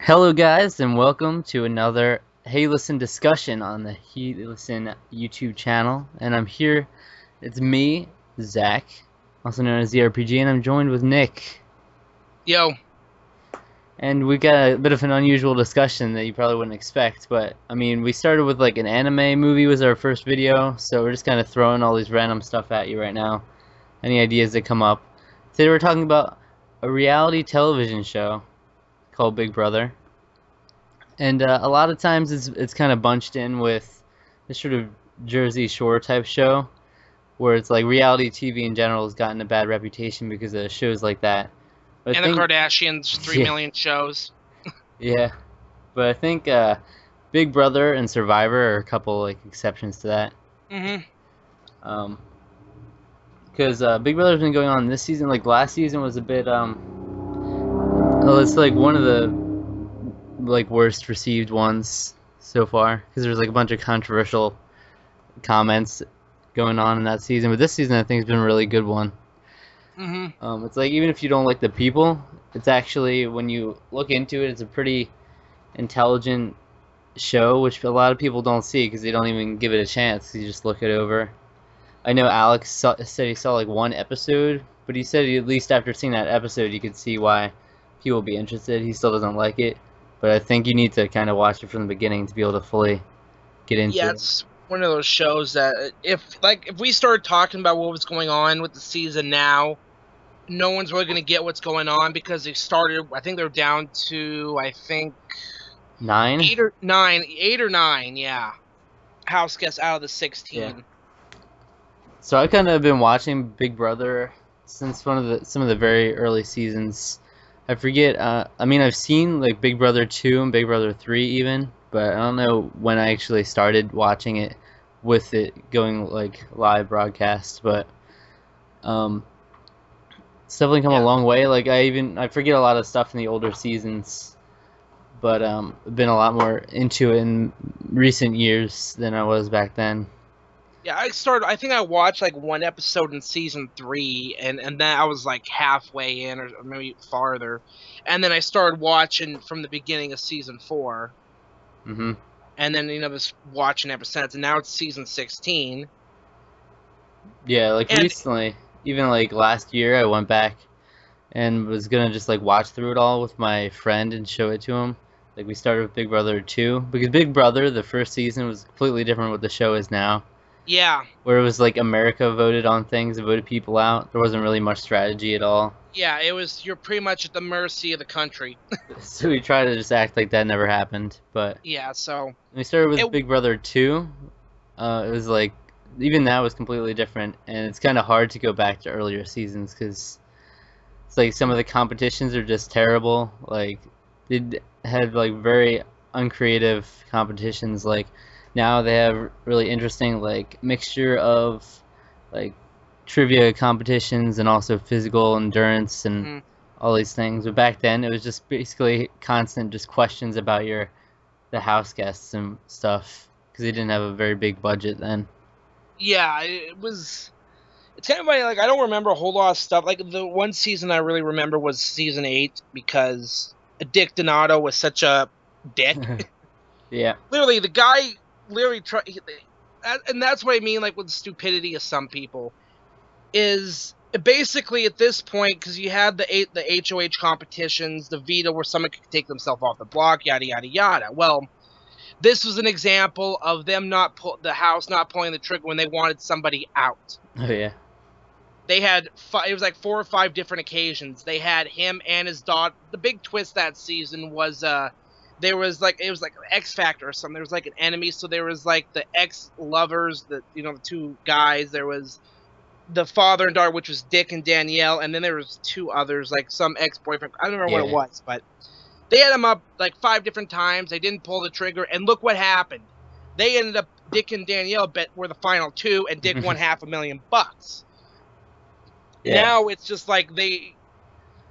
Hello, guys, and welcome to another Hey Listen discussion on the Hey Listen YouTube channel. And I'm here, it's me, Zach, also known as the RPG, and I'm joined with Nick. Yo. And we got a bit of an unusual discussion that you probably wouldn't expect, but I mean, we started with like an anime movie was our first video, so we're just kind of throwing all these random stuff at you right now. Any ideas that come up. Today we're talking about a reality television show called Big Brother. And a lot of times it's kind of bunched in with this sort of Jersey Shore type show, where it's like reality TV in general has gotten a bad reputation because of shows like that. But I And the think, Kardashians, 3 million shows. yeah, but I think Big Brother and Survivor are a couple like exceptions to that. Mm-hmm. Because Big Brother's been going on this season. Like last season was a bit well, it's like one of the like worst received ones so far because there's like a bunch of controversial comments going on in that season. But this season I think has been a really good one. Mm-hmm. It's like even if you don't like the people, it's actually when you look into it, it's a pretty intelligent show, which a lot of people don't see because they don't even give it a chance. You just look it over. I know Alex said he saw like one episode, but he said at least after seeing that episode, you could see why people would be interested. He still doesn't like it, but I think you need to kind of watch it from the beginning to be able to fully get into Yeah, it. it's one of those shows that if we started talking about what was going on with the season now, no one's really going to get what's going on because they started. I think they're down to 9? 8 or 9. Yeah, house guests out of the 16. Yeah. So I kind of been watching Big Brother since some of the very early seasons. I forget. I mean, I've seen like Big Brother 2 and Big Brother 3 even, but I don't know when I actually started watching it with it going like live broadcast. But it's definitely come a Yeah. long way. Like I forget a lot of stuff in the older seasons, but been a lot more into it in recent years than I was back then. Yeah, I think I watched like one episode in season 3, and then I was like halfway in, or maybe farther, and then I started watching from the beginning of season 4, Mhm. and then was watching ever since, and now it's season 16. Yeah, like And recently, even like last year, I went back and was gonna just like watch through it all with my friend and show it to him. Like we started with Big Brother 2 because Big Brother, the first season was completely different what the show is now, yeah, where it was like America voted on things and voted people out. There wasn't really much strategy at all. you're pretty much at the mercy of the country. So we tried to just act like that never happened. But Yeah, so when we started with it Big Brother 2, it was like even that was completely different, and it's kind of hard to go back to earlier seasons because it's like some of the competitions are just terrible. Like they had like very uncreative competitions. Like now they have really interesting like mixture of like trivia competitions and also physical endurance and mhm. all these things. But back then it was just basically constant just questions about the house guests and stuff because they didn't have a very big budget then. Yeah, it was. It's kind of like I don't remember a whole lot of stuff. Like the one season I really remember was season 8 because Dick Donato was such a dick. Yeah. Literally, the guy literally tried, and that's what I mean. Like with the stupidity of some people is basically at this point because you had the HOH competitions, the veto where someone could take themselves off the block, yada yada yada. Well, this was an example of them the house not pulling the trigger when they wanted somebody out. Oh yeah. They had it was like 4 or 5 different occasions. They had him and his daughter. The big twist that season was there was like it was like X Factor or something. There was like an enemy, so there was like the ex lovers, the 2 guys. There was the father and daughter, which was Dick and Danielle, and then there was 2 others, like some ex boyfriend. I don't remember what it Yeah. was, but they had him up like 5 different times. They didn't pull the trigger, and look what happened. They ended up Dick and Danielle were the final 2, and Dick won $500,000. Yeah. Now it's just like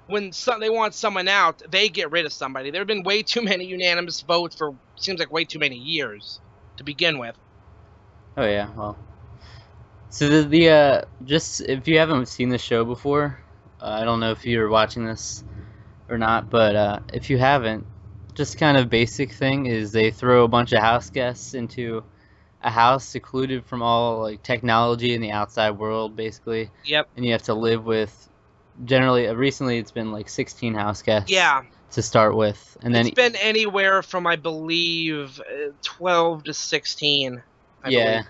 when they want someone out, they get rid of somebody. There have been way too many unanimous votes for seems like way too many years to begin with. Oh yeah. Well. So the just if you haven't seen the show before, I don't know if you're watching this or not, but if you haven't, just kind of basic thing is they throw a bunch of house guests into a house secluded from all like technology in the outside world, basically, Yep. and you have to live with generally recently it's been like 16 house guests Yeah. to start with, and then It's been anywhere from, I believe, 12 to 16. I yeah,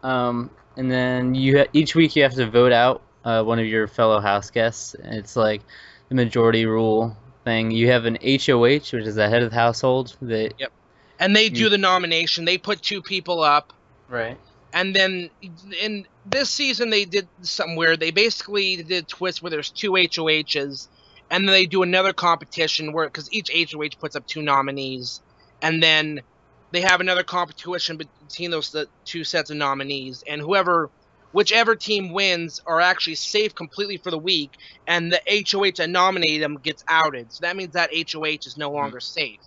believe. and then each week you have to vote out one of your fellow house guests. And it's like the majority rule thing. You have an HOH, which is the head of the household. That Yep. And they you, do the nomination. They put 2 people up. right. And then in this season, they did something weird. They basically did twists where there's 2 HOHs, and then they do another competition where, because each HOH puts up 2 nominees, and then they have another competition between those 2 sets of nominees, and whichever team wins are actually safe completely for the week, and the HOH that nominated them gets outed. So that means that HOH is no longer safe.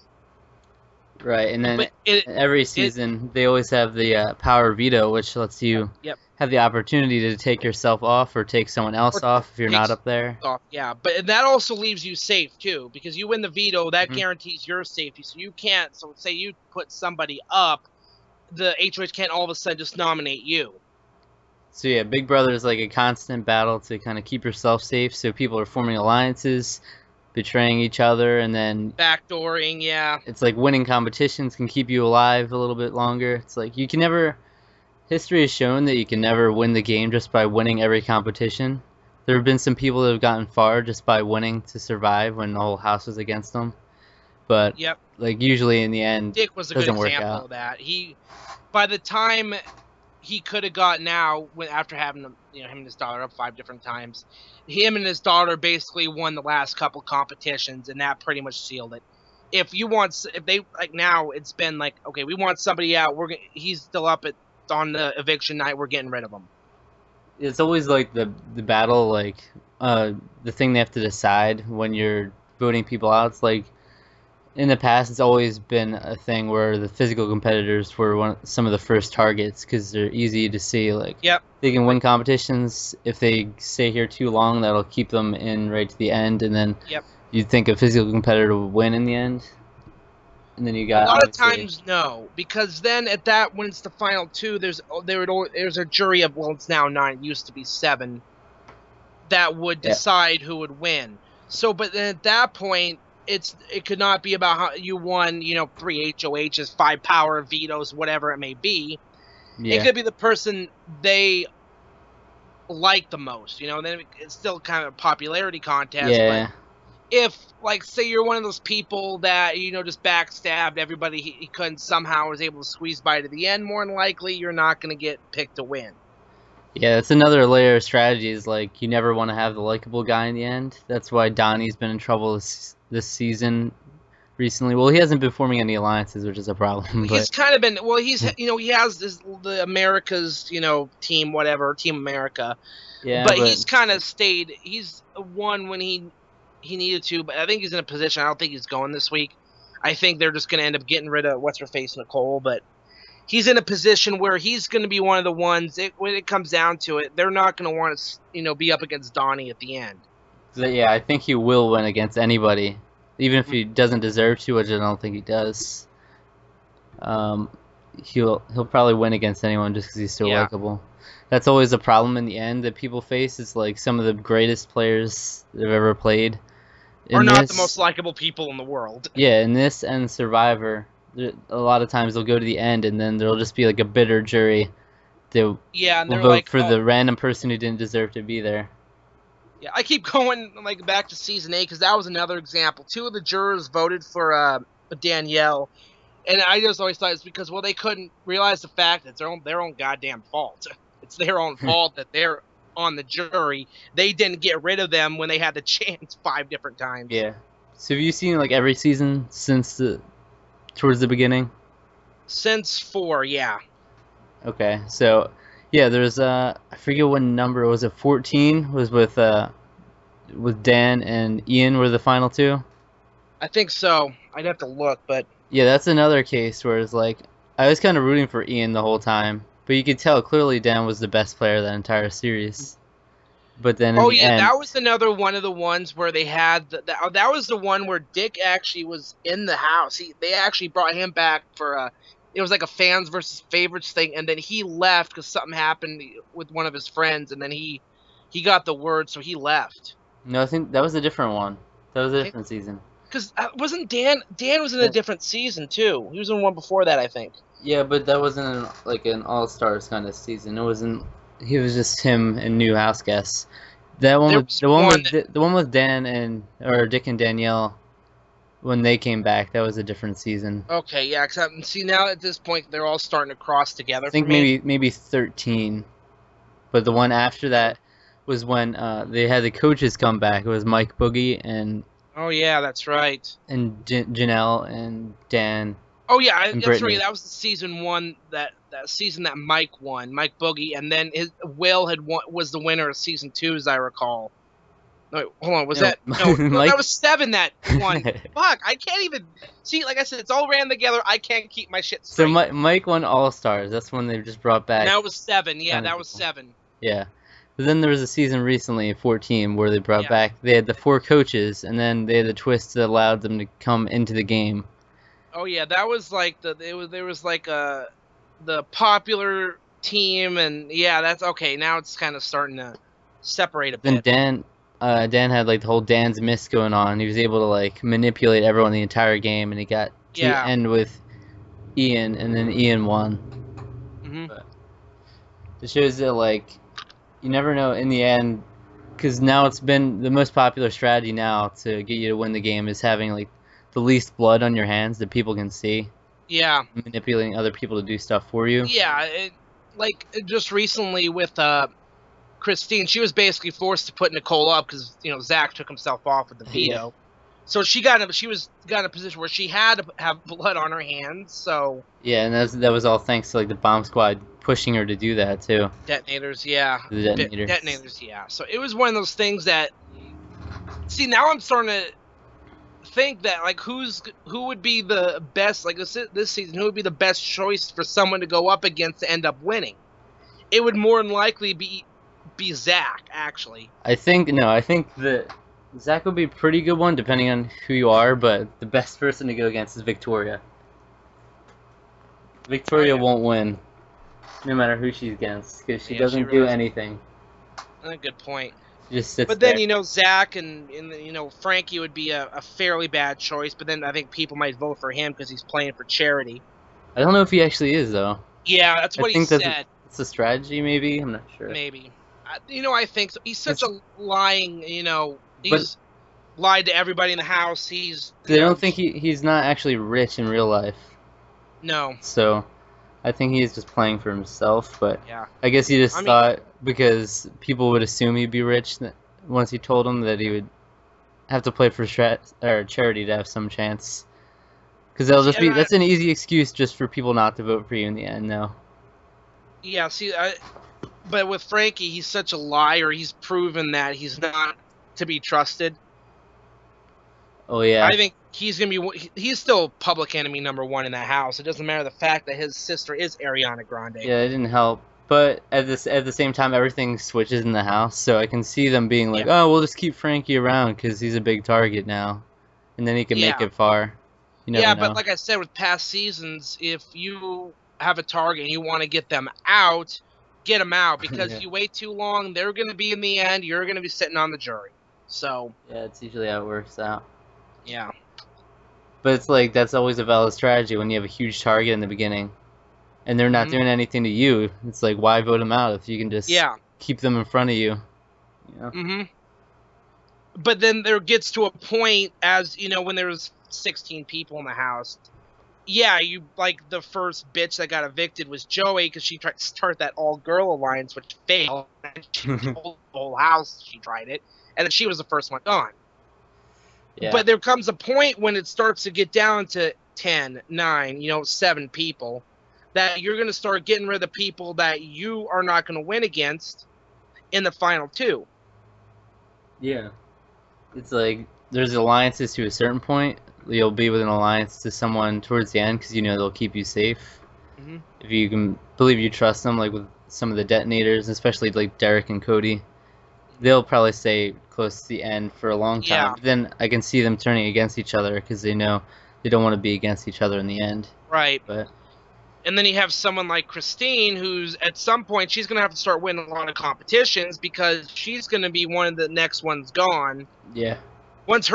Right, and then But every season they always have the power veto, which lets you Yep. have the opportunity to take yourself off or take someone else off if you're not up there. Yeah, but that also leaves you safe too, because you win the veto, that Mhm. guarantees your safety. So you can't. So say you put somebody up, the HOH can't all of a sudden just nominate you. So yeah, Big Brother is like a constant battle to kind of keep yourself safe. So people are forming alliances, betraying each other, and then Backdooring, yeah. it's like winning competitions can keep you alive a little bit longer. It's like you can never. History has shown that you can never win the game just by winning every competition. There have been some people that have gotten far just by winning to survive when the whole house was against them. But Yep. like usually in the end, Dick was a it good doesn't work example out. of that. By the time he could have gotten out, after having him and his daughter up 5 different times, him and his daughter basically won the last couple competitions, and that pretty much sealed it. If they like now, it's been like, okay, we want somebody out. He's still up on the eviction night. We're getting rid of him. It's always like the battle, like the thing they have to decide when you're voting people out. It's like in the past, it's always been a thing where the physical competitors were some of the first targets because they're easy to see. Like, Yep. they can win competitions. If they stay here too long, that'll keep them in right to the end. And then Yep. you'd think a physical competitor would win in the end. And then you got A lot of obviously- times, no, because then when it's the final 2, there's a jury of, well, it's now 9, it used to be 7, that would decide who would win. So, but then at that point, it could not be about how you won, 3 HOHs, 5 power vetoes, whatever it may be. Yeah. It could be the person they like the most, then it's still kind of a popularity contest. Yeah. But if, like, say you're one of those people that, just backstabbed everybody he couldn't, somehow was able to squeeze by to the end, more than likely you're not going to get picked to win. Yeah, that's another layer of strategy is like you never want to have the likable guy in the end. That's why Donnie's been in trouble this season recently. Well, he hasn't been forming any alliances, which is a problem. He's kind of been, well, he has the America's, team, whatever, Team America. Yeah, but he's kind of stayed, he's won when he needed to, but I think he's in a position, I don't think he's going this week. I think they're just going to end up getting rid of what's-her-face, Nicole, but he's in a position where he's going to be one of the ones, when it comes down to it, they're not going to want to, be up against Donnie at the end. So, yeah, I think he will win against anybody, even if he doesn't deserve to, which I don't think he does. He'll probably win against anyone just because he's so likable. That's always a problem in the end that people face. Is like some of the greatest players that have ever played are not the most likable people in the world. Yeah, in this and Survivor, a lot of times they'll go to the end and then there'll just be like a bitter jury that will vote for the random person who didn't deserve to be there. Yeah, I keep going back to season 8 because that was another example. 2 of the jurors voted for Danielle, and I just always thought it's because they couldn't realize the fact that it's their own goddamn fault. It's their own fault that they're on the jury. They didn't get rid of them when they had the chance 5 different times. Yeah. So have you seen every season since towards the beginning? Since 4, yeah. Okay, so yeah, there's I forget what number was it. 14 was with Dan and Ian were the final 2. I think so. I'd have to look, but yeah, that's another case where it's like I was kind of rooting for Ian the whole time, but you could tell clearly Dan was the best player of that entire series. but then in Oh the yeah, end, that was another one of the ones where they had that was the one where Dick actually was in the house. They actually brought him back for it was like a fans versus favorites thing, and then he left because something happened with one of his friends, and then he got the word, so he left. no, I think that was a different one. That was a I think different season. because wasn't Dan was in a Yeah, different season too. He was in one before that, I think. yeah, but that wasn't like an all stars kind of season. It wasn't. He was just him and new house guests. That one There with was the one one with that, the one with Dan and or Dick and Danielle when they came back. That was a different season. okay, yeah. Cause see now at this point they're all starting to cross I together for think me. maybe 13, but the one after that was when they had the coaches come back. It was Mike Boogie Oh yeah, that's right. and Janelle and Dan Oh yeah, and that's right. Brittany. That was the season one that season that Mike won, Mike Boogie, and then Will had won, was the winner of season two, as I recall. No, hold on, was No, that no? That Mike. was seven that won. Fuck, I can't even see. Like I said, it's all ran together. I can't keep my shit So straight. Mike won All Stars. That's when they just brought back Now it was seven. Yeah, kind of that was people. seven. Yeah. But then there was a season recently, 14, where they brought Yeah. back. They had the four coaches, and then they had the twist that allowed them to come into the game. Oh yeah, that was like there was like the popular team, and yeah, that's okay. Now it's kind of starting to separate a Then bit. Dan had like the whole Dan's Miss going on. He was able to like manipulate everyone the entire game, and he got to the Yeah. end with Ian, and then Ian won. Hmm. But it shows that like you never know in the end, because now it's been the most popular strategy now to get you to win the game is having like the least blood on your hands that people can see, Yeah. manipulating other people to do stuff for you. Yeah, just recently with Christine, she was basically forced to put Nicole up because Zach took himself off with the veto. So she got in a position where she had to have blood on her hands. So Yeah, and that was all thanks to like the bomb squad pushing her to do that too. detonators, yeah, The detonators. detonators, yeah. So it was one of those things that. See, now I'm starting to think that like who would be the best like this season, who would be the best choice for someone to go up against to end up winning. It would more than likely be Zach, actually. I think that Zach would be a pretty good one depending on who you are, but the best person to go against is Victoria. Victoria won't win, no matter who she's against, because she Yeah, doesn't she do really- anything. A good point. She just sits But there. then Zach and Frankie would be a fairly bad choice. But then I think people might vote for him because he's playing for charity. I don't know if he actually is though. Yeah, that's what he think said. it's a strategy, maybe. I'm not sure. Maybe. I think so. He's such a lying. But- He's lied to everybody in the house. He's. They don't think he's not actually rich in real life, No. so I think he's just playing for himself. But Yeah. I guess he just I mean- thought because people would assume he'd be rich once he told them that he would have to play for charity to have some chance. Because that's an easy excuse just for people not to vote for you in the end. No. Yeah. See, but with Frankie, he's such a liar. He's proven that he's not to be trusted. Oh yeah. I think he's still public enemy number one in that house. It doesn't matter the fact that his sister is Ariana Grande. Yeah, it didn't help. But at the same time, everything switches in the house, so I can see them being like, "Oh, we'll just keep Frankie around because he's a big target now, and then he can make Yeah. it far." You never Yeah, know. but like I said, with past seasons, if you have a target and you want to get them out, get them out. Because Yeah. if you wait too long, they're going to be in the end. You're going to be sitting on the jury. So, Yeah, it's usually how it works out. yeah. But it's like that's always a valid strategy when you have a huge target in the beginning, and they're not Mhm. doing anything to you. It's like why vote them out if you can just Yeah. keep them in front of you? You know? Hmm. But then there gets to a point, as when there was 16 people in the house. Yeah, you like the first bitch that got evicted was Joey because she tried to start that all-girl alliance, which failed. She told the whole house she tried it, and then she was the first one gone. Yeah. But there comes a point when it starts to get down to 10, 9, 7 people, that you're going to start getting rid of the people that you are not going to win against in the final two. Yeah. It's like there's alliances to a certain point. You'll be with an alliance to someone towards the end because they'll keep you safe. Mhm. If you can believe you trust them, like with some of the detonators, especially like Derek and Cody. they'll probably stay close to the end for a long time. Yeah, But then I can see them turning against each other because they know they don't want to be against each other in the end. right. But And then you have someone like Christine, who's at some point she's going to have to start winning a lot of competitions because she's going to be one of the next ones gone. yeah, Once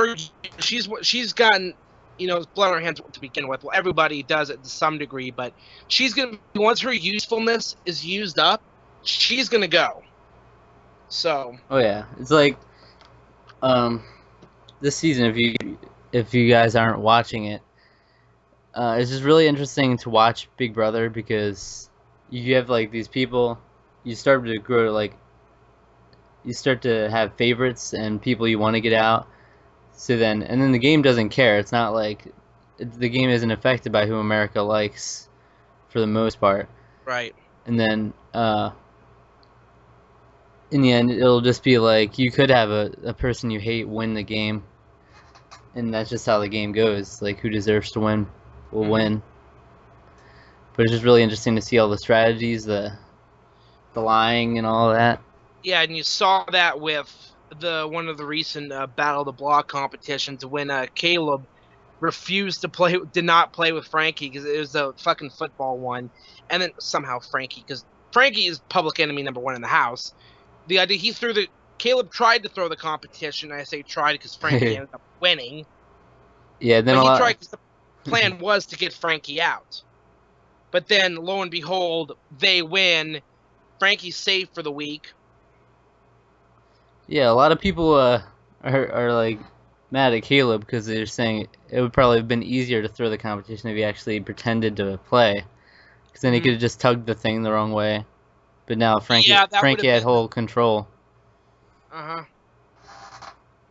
she's gotten, blood on her hands to begin with. Well, everybody does it to some degree, but she's going to, once her usefulness is used up, she's going to go. So. oh yeah, it's like this season, if you guys aren't watching it, it's just really interesting to watch Big Brother because you have like these people, you start to grow like you start to have favorites and people you want to get out. So then, and then the game doesn't care. It's not like the game isn't affected by who America likes for the most part. Right. And then in the end, it'll just be like you could have a person you hate win the game, and that's just how the game goes. Like who deserves to win will win. But it's just really interesting to see all the strategies, the lying and all that. Yeah, and you saw that with one of the recent Battle of the Block competitions when Caleb did not play with Frankie because it was a fucking football one, and then somehow because Frankie is public enemy number one in the house. The idea Caleb tried to throw the competition. And I say tried because Frankie ended up winning. Yeah, then but he tried because the plan was to get Frankie out. But then, lo and behold, they win. Frankie's safe for the week. Yeah, a lot of people are like mad at Caleb because they're saying it would probably have been easier to throw the competition if he actually pretended to play, because then he could have just tugged the thing the wrong way. But now Frankie had whole control.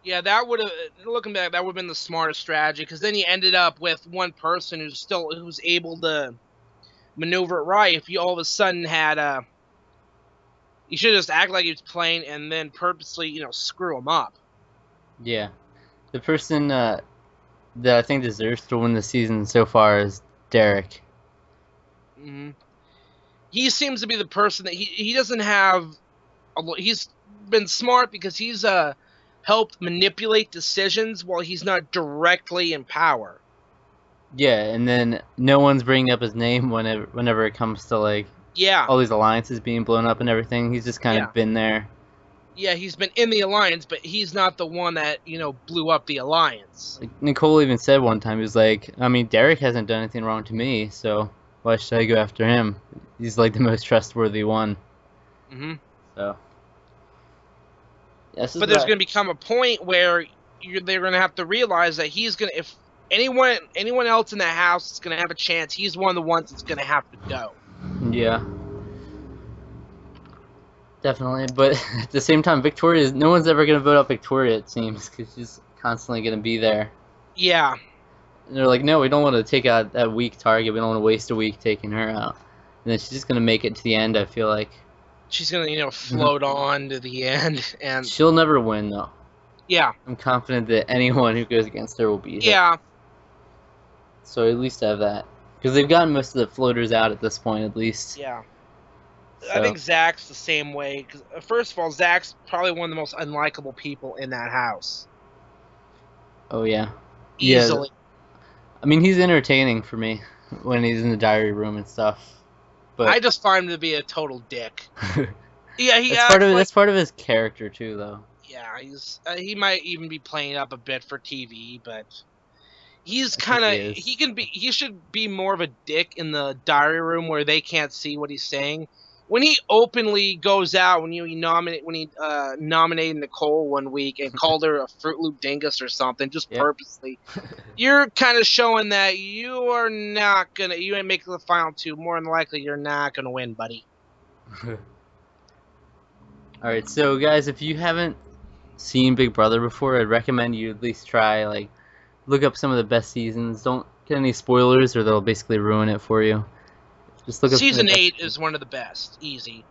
Yeah, that would have, looking back, that would have been the smartest strategy, because then you ended up with one person who's able to maneuver it right. If you all of a sudden had you should just act like he was playing and then purposely, screw him up. Yeah. The person that I think deserves to win the season so far is Derek. Mm-hmm. He seems to be the person that he doesn't have. He's been smart because he's helped manipulate decisions while he's not directly in power. Yeah, and then no one's bringing up his name whenever it comes to like all these alliances being blown up and everything. He's just kind of been there. Yeah, he's been in the alliance, but he's not the one that, blew up the alliance. Like Nicole even said one time, he was like, I mean, Derek hasn't done anything wrong to me, so why should I go after him? He's like the most trustworthy one. Mm-hmm. So. But there's going to become a point where they're going to have to realize that if anyone else in the house is going to have a chance, he's one of the ones that's going to have to go. Yeah. Definitely, but at the same time, no one's ever going to vote out Victoria, it seems, because she's constantly going to be there. Yeah. And they're like, no, we don't want to take out that weak target. We don't want to waste a week taking her out. And then she's just going to make it to the end, I feel like. She's going to, float on to the end. And she'll never win, though. Yeah. I'm confident that anyone who goes against her will beat her. Yeah. So at least have that. Because they've gotten most of the floaters out at this point, at least. Yeah. So. I think Zach's the same way. Because first of all, Zach's probably one of the most unlikable people in that house. Oh, yeah. Easily. Yeah. I mean, he's entertaining for me when he's in the diary room and stuff. But I just find him to be a total dick. Yeah, that's part of his character too, though. Yeah, he might even be playing up a bit for TV, but he's kind of he should be more of a dick in the diary room where they can't see what he's saying. When he openly goes out, when he nominated Nicole one week and called her a Fruit Loop dingus or something, just purposely, you're kind of showing that you ain't making the final two. More than likely, you're not gonna win, buddy. All right, so guys, if you haven't seen Big Brother before, I'd recommend you at least try look up some of the best seasons. Don't get any spoilers, or they'll basically ruin it for you. Just look up Season 8 is one of the best, easy,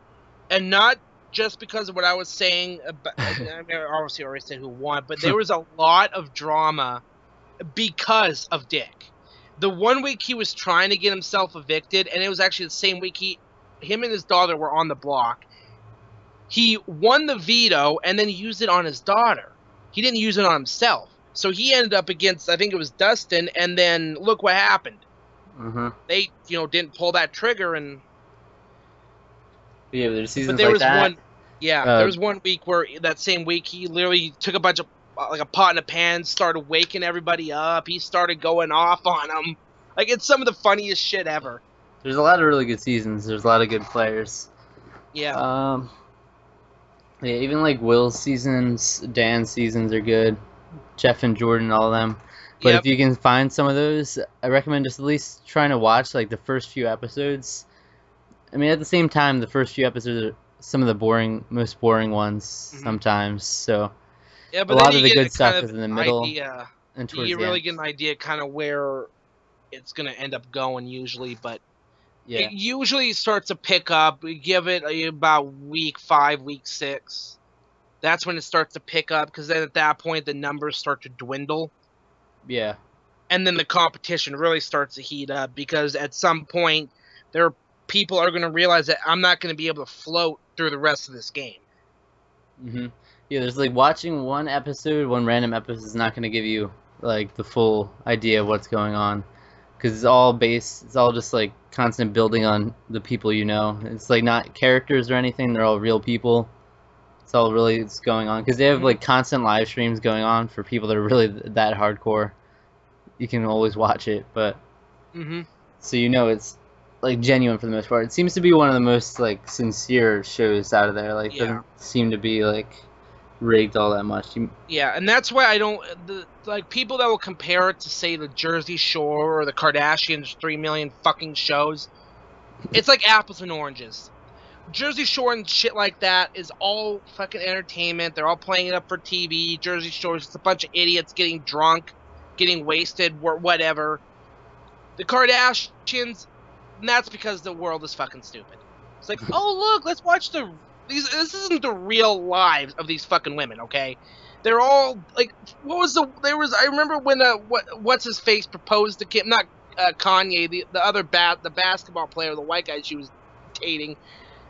and not just because of what I was saying. I mean, obviously, I already said who won, but there was a lot of drama because of Dick. The 1 week he was trying to get himself evicted, and it was actually the same week him and his daughter were on the block. he won the veto and then he used it on his daughter. He didn't use it on himself. So he ended up against, I think it was Dustin, and then look what happened. Mm-hmm. They, didn't pull that trigger, and Yeah, there's seasons but there like was that. there was one week where that same week he literally took a bunch of like a pot and a pan, started waking everybody up. He started going off on them. Like, it's some of the funniest shit ever. There's a lot of really good seasons. There's a lot of good players. Yeah. Yeah, even like Will's seasons, Dan's seasons are good. Jeff and Jordan, all of them. But Yep. if you can find some of those, I recommend just at least trying to watch like the first few episodes. I mean, at the same time, the first few episodes are some of the most boring ones sometimes. So Yeah, a but lot then of you the get good stuff kind is of in the middle idea. and towards You the really end. get an idea kind of where it's gonna end up going usually, but Yeah. it usually starts to pick up. We give it about week 5, week 6. That's when it starts to pick up, because then at that point the numbers start to dwindle. Yeah. And then the competition really starts to heat up, because at some point people are going to realize that I'm not going to be able to float through the rest of this game. Mhm. Yeah, there's like watching one random episode is not going to give you like the full idea of what's going on, because it's all just like constant building on the people you know. It's like not characters or anything, they're all real people. It's all really it's going on, because they have like constant live streams going on for people that are really that hardcore. You can always watch it, but so it's like genuine for the most part. It seems to be one of the most like sincere shows out of there. Like doesn't seem to be like rigged all that much. Yeah, and that's why I don't like people that will compare it to, say, the Jersey Shore or the Kardashians 3 million fucking shows. It's like apples and oranges. Jersey Shore and shit like that is all fucking entertainment. They're all playing it up for TV. Jersey Shore is just a bunch of idiots getting drunk, getting wasted, whatever. The Kardashians, and that's because the world is fucking stupid. It's like, oh look, let's watch this isn't the real lives of these fucking women, okay? They're all like, I remember when what's his face proposed to Kim, not Kanye, the other the basketball player, the white guy she was dating.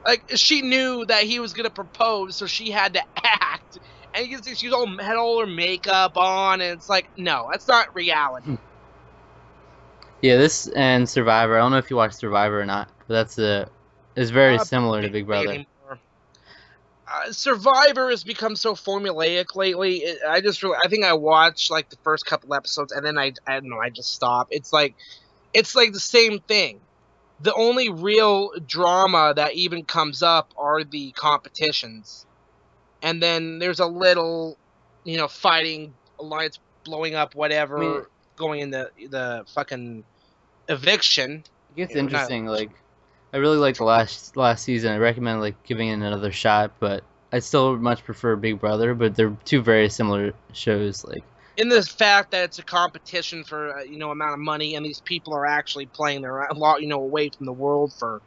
Like, she knew that he was gonna propose, so she had to act. And you can see she had all her makeup on, and it's like, no, that's not reality. Yeah, this and Survivor. I don't know if you watch Survivor or not, but it's very similar to Big Brother. Survivor has become so formulaic lately. I think I watched like the first couple episodes, and then I don't know, I just stopped. It's like the same thing. The only real drama that even comes up are the competitions. And then there's a little, fighting, alliance blowing up, whatever, going in the fucking eviction. It gets interesting. Like, I really like the last season. I recommend like giving it another shot, but I still much prefer Big Brother. But they're two very similar shows. Like, in the fact that it's a competition for amount of money, and these people are actually playing their away from the world. For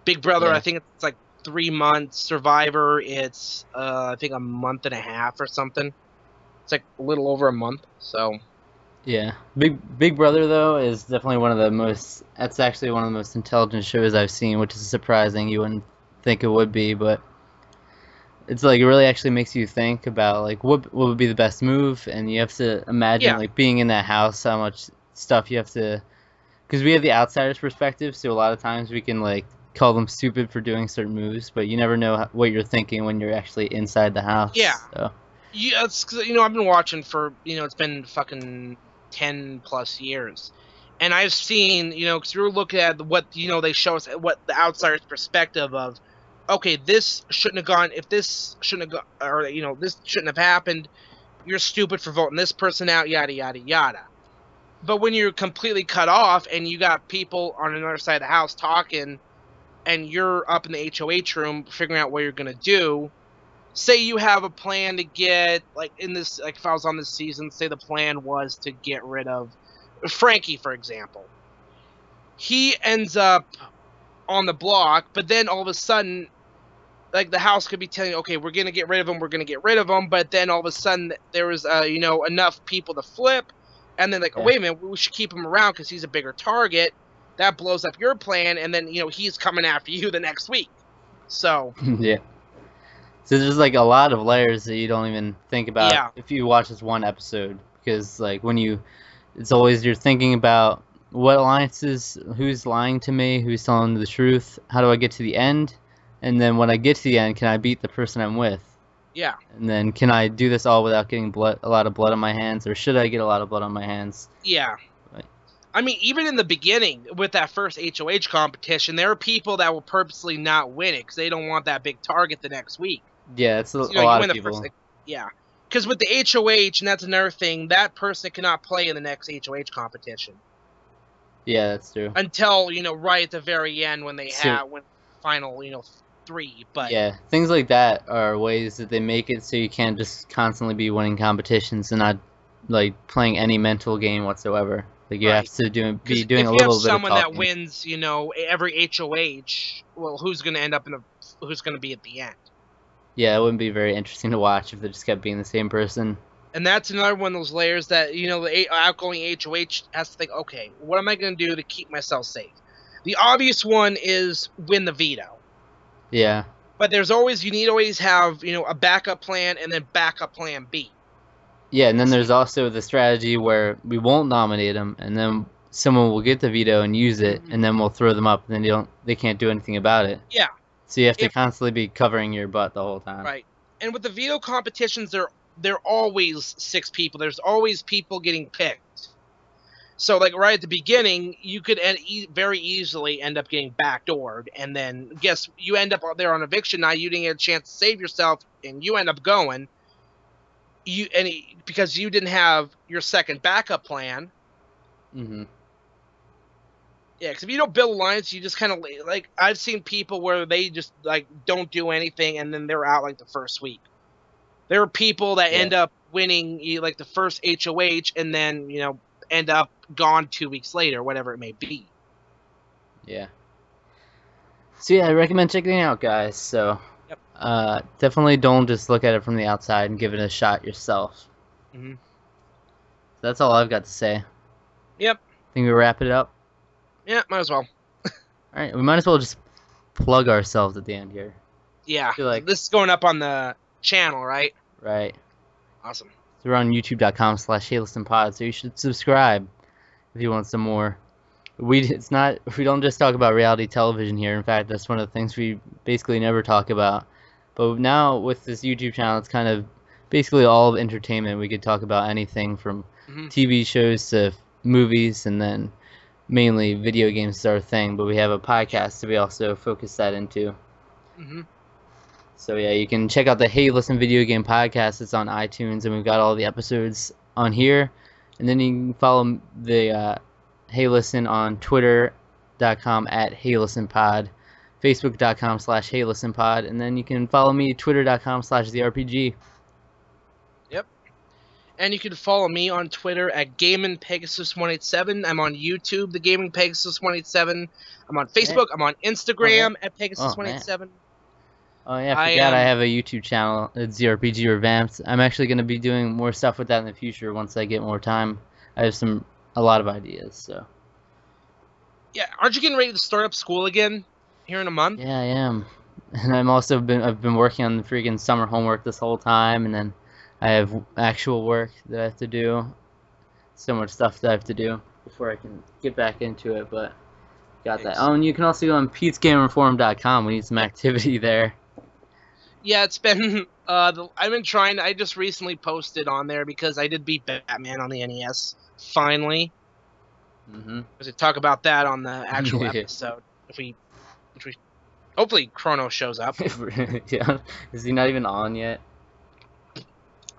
Big Brother, I think it's like 3 months. Survivor, it's I think a month and a half or something. It's like a little over a month. So yeah, Big Brother though is definitely that's actually one of the most intelligent shows I've seen, which is surprising. You wouldn't think it would be, but it's like it really actually makes you think about like what would be the best move, and you have to imagine like being in that house, how much stuff you have to, because we have the outsider's perspective, so a lot of times we can like call them stupid for doing certain moves, but you never know what you're thinking when you're actually inside the house. Yeah. So. Yeah, it's 'cause, I've been watching for it's been fucking 10 plus years, and I've seen because we were looking at what they show us what the outsider's perspective of. Okay, this shouldn't have gone. If this shouldn't have gone, or this shouldn't have happened, you're stupid for voting this person out. Yada yada yada. But when you're completely cut off and you got people on another side of the house talking, and you're up in the HOH room figuring out what you're gonna do. Say you have a plan to get if I was on this season, say the plan was to get rid of Frankie, for example. He ends up on the block, but then all of a sudden, like, the house could be telling you, okay, we're gonna get rid of him, but then all of a sudden there was enough people to flip, and then wait a minute, we should keep him around because he's a bigger target. That blows up your plan, and then he's coming after you the next week. So yeah. So there's like a lot of layers that you don't even think about Yeah. if you watch this one episode, because like it's always you're thinking about what alliances, who's lying to me, who's telling the truth, how do I get to the end, and then when I get to the end, can I beat the person I'm with? Yeah. And then can I do this all without getting a lot of blood on my hands, or should I get a lot of blood on my hands? Yeah. Right. I mean, even in the beginning with that first HOH competition, there are people that will purposely not win it because they don't want that big target the next week. Yeah, it's a You know, lot you of win the people. first, yeah. Because with the HOH, and that's another thing, that person cannot play in the next HOH competition Yeah, that's true. until, you know, right at the very end when they So- have when final, you know, 3. But Yeah, things like that are ways that they make it so you can't just constantly be winning competitions and not like playing any mental game whatsoever. Like you have Right. to be 'cause doing if a you have little bit of someone that talking. wins, you know, every HOH, well, who's going to end up who's going to be at the end? Yeah, it wouldn't be very interesting to watch if they just kept being the same person. And that's another one of those layers that, you know, the outgoing HOH has to think, okay, what am I going to do to keep myself safe? The obvious one is win the veto. Yeah. But you need to always have, you know, a backup plan and then backup plan B. Yeah, and then there's also the strategy where we won't nominate them, and then someone will get the veto and use it, and then we'll throw them up, and then they can't do anything about it. Yeah. So you have to constantly be covering your butt the whole time. Right. And with the veto competitions, they're always 6 people. There's always people getting picked. So, like, right at the beginning, you could very easily end up getting backdoored, and then you end up there on eviction night. You didn't get a chance to save yourself, and you end up going. Because you didn't have your second backup plan. Mm-hmm. Yeah, because if you don't build alliance, you just kind of like I've seen people where they just like don't do anything, and then they're out like the first week. There are people that end up winning like the first HOH, and then end up gone 2 weeks later, whatever it may be. Yeah. So yeah, I recommend checking it out, guys. So definitely don't just look at it from the outside and give it a shot yourself. Mm-hmm. That's all I've got to say. Yep. Think we wrap it up? Yeah, might as well. All right, we might as well just plug ourselves at the end here. Yeah. Like, this is going up on the channel, right? Right. Awesome. So we're on youtube.com/HeyListenPod, so you should subscribe if you want some more. We don't just talk about reality television here. In fact, that's one of the things we basically never talk about. But now with this YouTube channel, it's kind of basically all of entertainment. We could talk about anything from TV shows to movies, and then mainly video games is our thing. But we have a podcast that we also focus that into. Mm-hmm. So yeah, you can check out the Hey Listen Video Game Podcast. It's on iTunes, and we've got all the episodes on here. And then you can follow the Hey Listen on Twitter.com @HeyListenPod, Facebook.com/HeyListenPod, and then you can follow me Twitter.com/TheRPG. Yep. And you can follow me on Twitter at GamingPegasus187. I'm on YouTube, The Gaming Pegasus 187. I'm on Facebook. I'm on Instagram at Pegasus187. Oh yeah, I forgot I have a YouTube channel. It's ZRPG Revamped. I'm actually going to be doing more stuff with that in the future once I get more time. I have a lot of ideas, so. Yeah, aren't you getting ready to start up school again here in a month? Yeah, I am. And I've been working on the freaking summer homework this whole time, and then I have actual work that I have to do. So much stuff that I have to do before I can get back into it, but got that. Oh, and you can also go on Pete'sGamerForum.com. We need some activity there. Yeah, it's been I've been trying. I just recently posted on there because I did beat Batman on the NES finally. Mm-hmm. We talk about that on the actual episode. If we hopefully Chrono shows up. Yeah, is he not even on yet?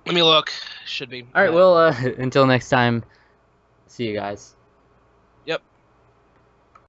Let me look. Should be. All right. Well, until next time. See you guys.